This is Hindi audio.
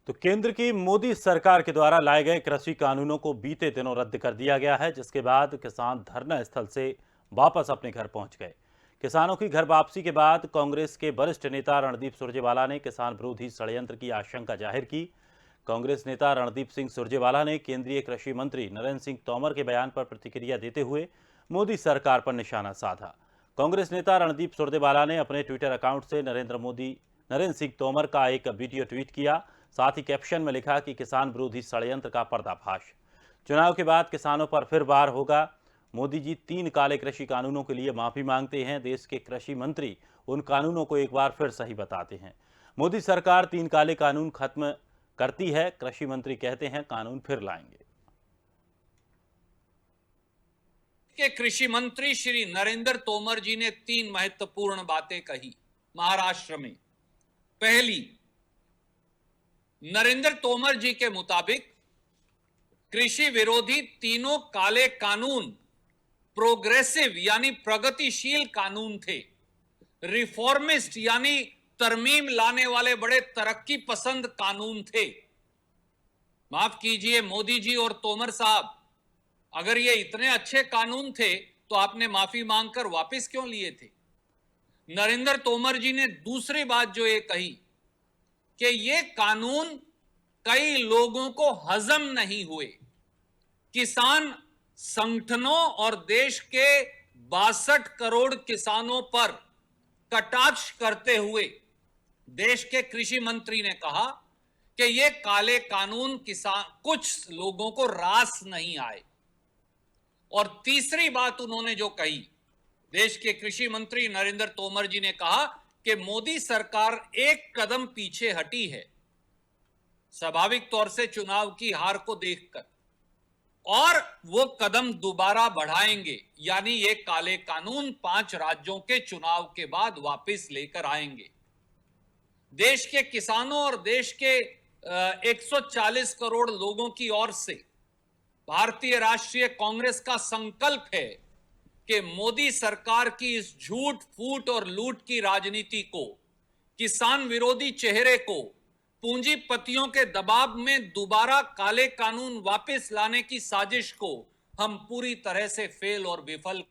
तो केंद्र की मोदी सरकार के द्वारा लाए गए कृषि कानूनों को बीते दिनों रद्द कर दिया गया है, जिसके बाद किसान धरना स्थल से वापस अपने घर पहुंच गए। किसानों की घर वापसी के बाद कांग्रेस के वरिष्ठ नेता रणदीप सुरजेवाला ने किसान विरोधी षड्यंत्र की आशंका जाहिर की। कांग्रेस नेता रणदीप सिंह सुरजेवाला ने केंद्रीय कृषि मंत्री नरेंद्र सिंह तोमर के बयान पर प्रतिक्रिया देते हुए मोदी सरकार पर निशाना साधा। कांग्रेस नेता रणदीप सुरजेवाला ने अपने ट्विटर अकाउंट से नरेंद्र सिंह तोमर का एक वीडियो ट्वीट किया। साथ ही कैप्शन में लिखा कि किसान विरोधी षड्यंत्र का पर्दाफाश। चुनाव के बाद किसानों पर फिर वार होगा। मोदी जी 3 काले कृषि कानूनों के लिए माफी मांगते हैं। देश के कृषि मंत्री उन कानूनों को एक बार फिर सही बताते हैं। मोदी सरकार 3 काले कानून खत्म करती है, कृषि मंत्री कहते हैं कानून फिर लाएंगे। के कृषि मंत्री श्री नरेंद्र तोमर जी ने 3 महत्वपूर्ण बातें कही महाराष्ट्र में। पहली, नरेंद्र तोमर जी के मुताबिक कृषि विरोधी तीनों काले कानून प्रोग्रेसिव यानी प्रगतिशील कानून थे, रिफॉर्मिस्ट यानी तरमीम लाने वाले बड़े तरक्की पसंद कानून थे। माफ कीजिए मोदी जी और तोमर साहब, अगर ये इतने अच्छे कानून थे तो आपने माफी मांगकर वापस क्यों लिए थे? नरेंद्र तोमर जी ने दूसरी बात जो ये कही कि ये कानून कई लोगों को हजम नहीं हुए। किसान संगठनों और देश के 62 करोड़ किसानों पर कटाक्ष करते हुए देश के कृषि मंत्री ने कहा कि ये काले कानून कुछ लोगों को रास नहीं आए। और तीसरी बात उन्होंने जो कही, देश के कृषि मंत्री नरेंद्र तोमर जी ने कहा कि मोदी सरकार एक कदम पीछे हटी है, स्वाभाविक तौर से चुनाव की हार को देखकर, और वो कदम दोबारा बढ़ाएंगे, यानी ये काले कानून 5 राज्यों के चुनाव के बाद वापस लेकर आएंगे। देश के किसानों और देश के 140 करोड़ लोगों की ओर से भारतीय राष्ट्रीय कांग्रेस का संकल्प है कि मोदी सरकार की इस झूठ फूट और लूट की राजनीति को, किसान विरोधी चेहरे को, पूंजीपतियों के दबाव में दोबारा काले कानून वापस लाने की साजिश को हम पूरी तरह से फेल और विफल